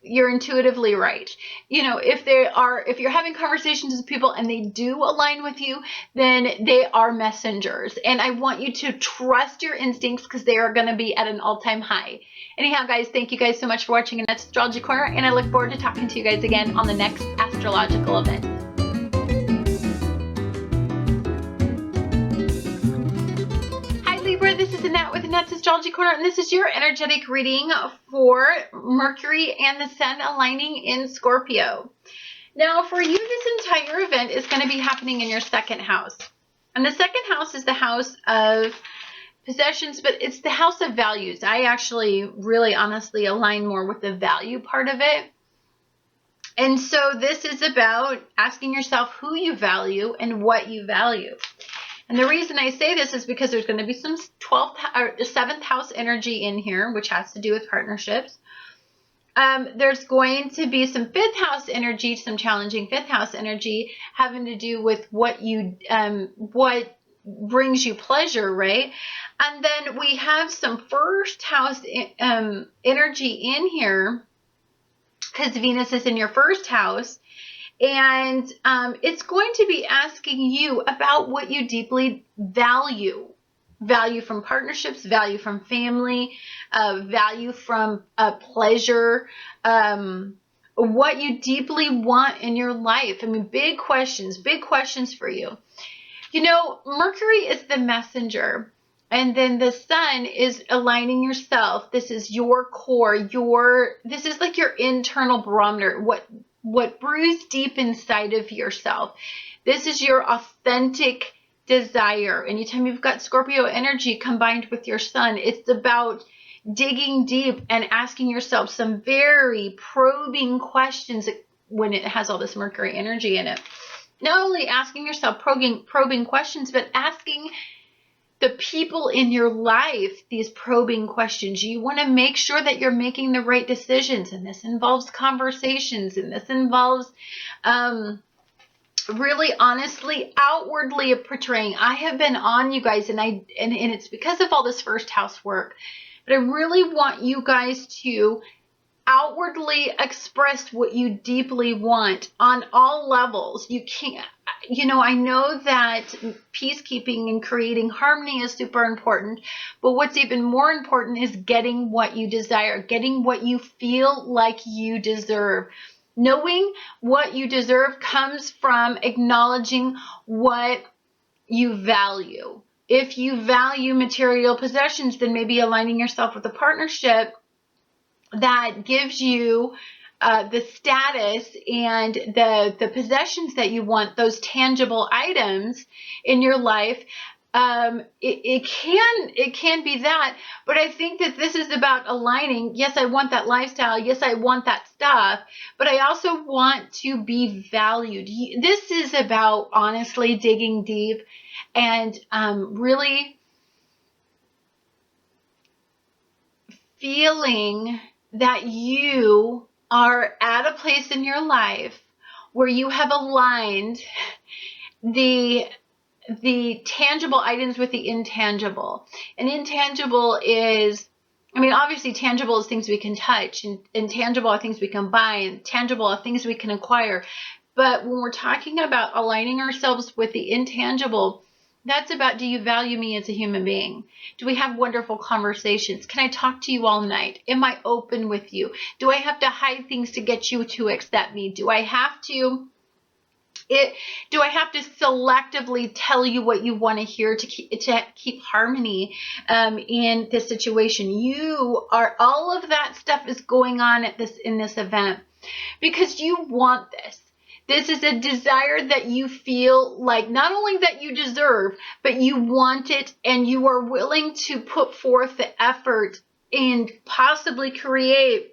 you're intuitively right. You know, if you're having conversations with people and they do align with you, then they are messengers. And I want you to trust your instincts because they are going to be at an all-time high. Anyhow, guys, thank you guys so much for watching Annette's Astrology Corner, and I look forward to talking to you guys again on the next astrological event. Libra, this is Annette with Annette's Astrology Corner, and this is your energetic reading for Mercury and the Sun aligning in Scorpio. Now, for you, this entire event is going to be happening in your second house. And the second house is the house of possessions, but it's the house of values. I actually really honestly align more with the value part of it. And so this is about asking yourself who you value and what you value. And the reason I say this is because there's going to be some 12th or 7th house energy in here, which has to do with partnerships. There's going to be some 5th house energy, some challenging 5th house energy having to do with what brings you pleasure, right? And then we have some 1st house energy in here because Venus is in your 1st house. And it's going to be asking you about what you deeply value. Value from partnerships, value from family, value from pleasure, what you deeply want in your life. I mean, big questions for you. You know, Mercury is the messenger. And then the Sun is aligning yourself. This is your core, this is like your internal barometer, what brews deep inside of yourself. This is your authentic desire. Anytime you've got Scorpio energy combined with your Sun, it's about digging deep and asking yourself some very probing questions when it has all this Mercury energy in it. Not only asking yourself probing questions, but asking the people in your life these probing questions. You want to make sure that you're making the right decisions, and this involves conversations, and this involves really honestly outwardly portraying. I have been on you guys, and it's because of all this 1st house work, but I really want you guys to outwardly express what you deeply want on all levels. You can't, you know, I know that peacekeeping and creating harmony is super important, but what's even more important is getting what you desire, getting what you feel like you deserve. Knowing what you deserve comes from acknowledging what you value. If you value material possessions, then maybe aligning yourself with a partnership that gives you the status and the possessions that you want, those tangible items in your life. It can be that, but I think that this is about aligning. Yes, I want that lifestyle. Yes, I want that stuff, but I also want to be valued. This is about honestly digging deep and really feeling that you are at a place in your life where you have aligned the tangible items with the intangible. And intangible is, I mean, obviously tangible is things we can touch, and intangible are things we can buy, and tangible are things we can acquire. But when we're talking about aligning ourselves with the intangible, that's about, do you value me as a human being? Do we have wonderful conversations? Can I talk to you all night? Am I open with you? Do I have to hide things to get you to accept me? Do I have to selectively tell you what you want to hear to keep harmony in this situation? All of that stuff is going on in this event because you want this. This is a desire that you feel like not only that you deserve, but you want it, and you are willing to put forth the effort and possibly create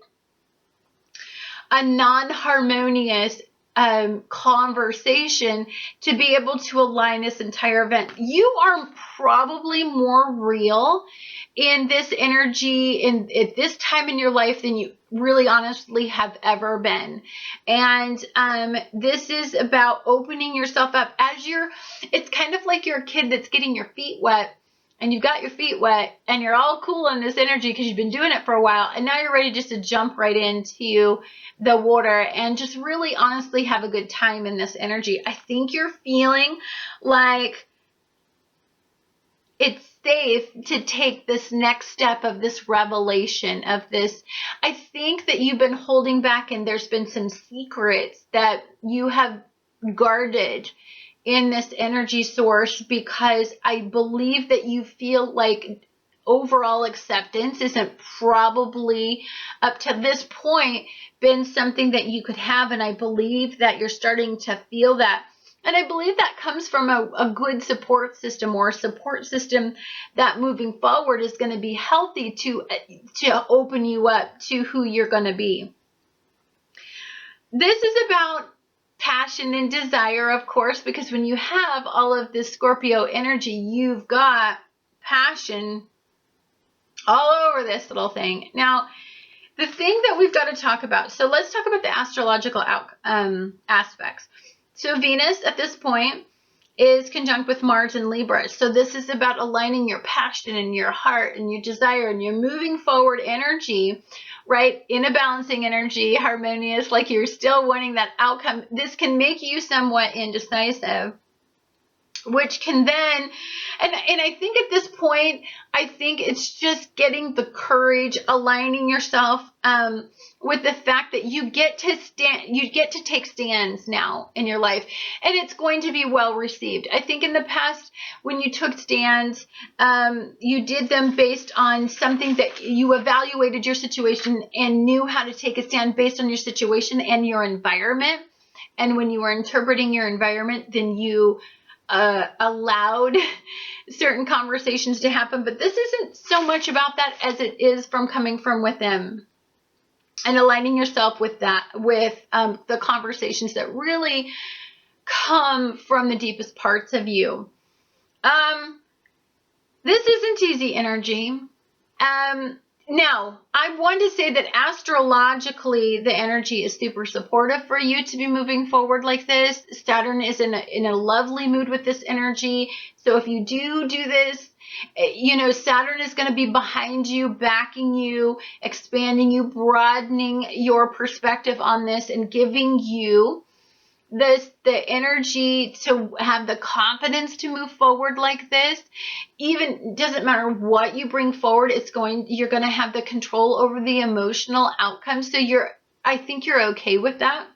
a non-harmonious conversation to be able to align this entire event. You are probably more real in this energy at this time in your life than you really honestly have ever been. And this is about opening yourself up as it's kind of like you're a kid that's getting your feet wet, and you've got your feet wet and you're all cool in this energy because you've been doing it for a while, and now you're ready just to jump right into the water and just really honestly have a good time in this energy. I think you're feeling like it's safe to take this next step of this revelation of this. I think that you've been holding back, and there's been some secrets that you have guarded in this energy source, because I believe that you feel like overall acceptance isn't probably up to this point been something that you could have. And I believe that you're starting to feel that. And I believe that comes from a good support system, or a support system that moving forward is going to be healthy to open you up to who you're going to be. This is about passion and desire, of course, because when you have all of this Scorpio energy, you've got passion all over this little thing. Now, the thing that we've got to talk about, so let's talk about the astrological aspects. So Venus at this point is conjunct with Mars in Libra. So this is about aligning your passion and your heart and your desire and your moving forward energy, right? In a balancing energy, harmonious, like you're still wanting that outcome. This can make you somewhat indecisive, which can then, and I think at this point, I think it's just getting the courage, aligning yourself with the fact that you get to take stands now in your life, and it's going to be well received. I think in the past, when you took stands, you did them based on something that you evaluated your situation and knew how to take a stand based on your situation and your environment. And when you were interpreting your environment, then you allowed certain conversations to happen. But this isn't so much about that as it is from coming from within and aligning yourself with that, with the conversations that really come from the deepest parts of you. This isn't easy energy. Now, I want to say that astrologically, the energy is super supportive for you to be moving forward like this. Saturn is in a lovely mood with this energy. So if you do this, Saturn is going to be behind you, backing you, expanding you, broadening your perspective on this, and giving you the energy to have the confidence to move forward like this. Even doesn't matter what you bring forward, you're going to have the control over the emotional outcome. So I think you're okay with that.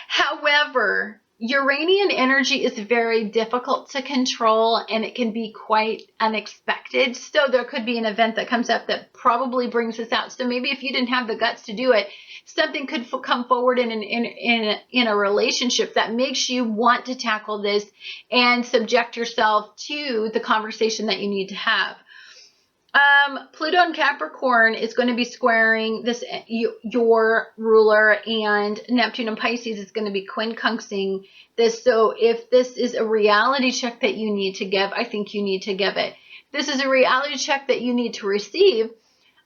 However, Uranian energy is very difficult to control, and it can be quite unexpected. So there could be an event that comes up that probably brings this out. So maybe if you didn't have the guts to do it, something could come forward in a relationship that makes you want to tackle this and subject yourself to the conversation that you need to have. Pluto in Capricorn is going to be squaring this, your ruler, and Neptune in Pisces is going to be quincunxing this. So if this is a reality check that you need to give, I think you need to give it. This is a reality check that you need to receive.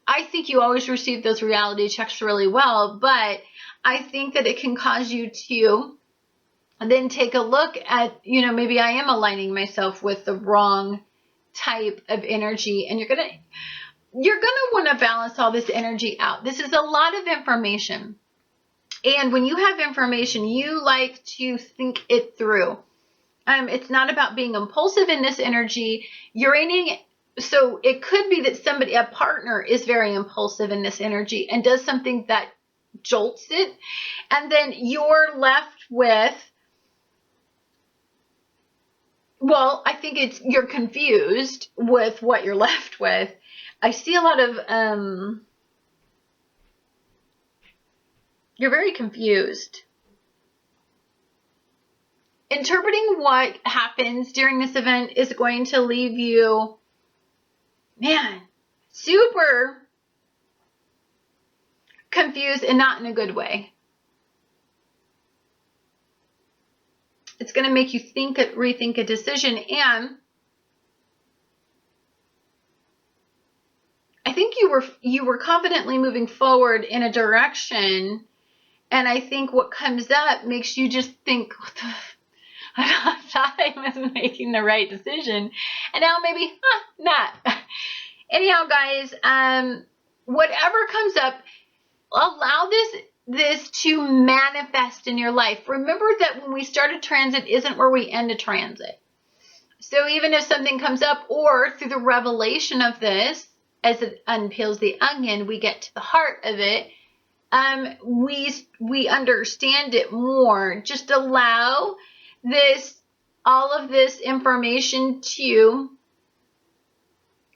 I think you always receive those reality checks really well, but I think that it can cause you to then take a look at, maybe I am aligning myself with the wrong type of energy, and you're gonna want to balance all this energy out. This is a lot of information, and when you have information, you like to think it through. It's not about being impulsive in this energy. Uranian. So it could be that a partner is very impulsive in this energy and does something that jolts it. And then you're left with, I think you're confused with what you're left with. I see a lot of, you're very confused. Interpreting what happens during this event is going to leave you, super confused, and not in a good way. It's going to make you rethink a decision. And I think you were confidently moving forward in a direction. And I think what comes up makes you just think, what the I thought I was making the right decision, and now maybe not. Anyhow, guys, whatever comes up, allow this to manifest in your life. Remember that when we start a transit isn't where we end a transit. So even if something comes up, or through the revelation of this, as it unpeels the onion, we get to the heart of it. We understand it more. Just allow all of this information to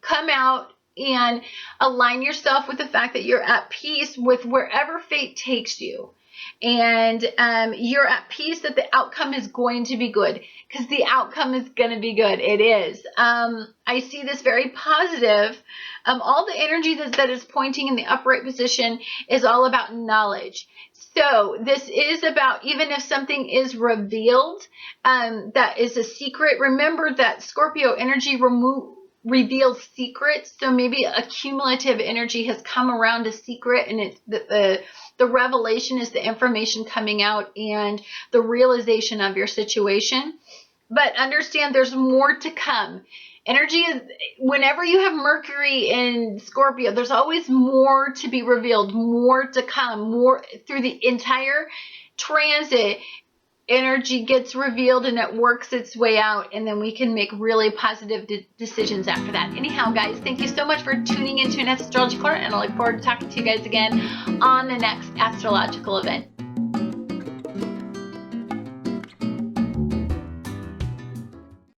come out and align yourself with the fact that you're at peace with wherever fate takes you. And you're at peace that the outcome is going to be good, because the outcome is going to be good. It is. I see this very positive. All the energy that is pointing in the upright position is all about knowledge. So this is about, even if something is revealed, that is a secret. Remember that Scorpio energy reveals secrets. So maybe a cumulative energy has come around a secret, and it's the revelation is the information coming out and the realization of your situation. But understand there's more to come. Energy is, whenever you have Mercury in Scorpio, there's always more to be revealed, more to come, more through the entire transit. Energy gets revealed and it works its way out, and then we can make really positive decisions after that. Anyhow, guys, thank you so much for tuning into Annette's Astrology Corner, and I look forward to talking to you guys again on the next astrological event.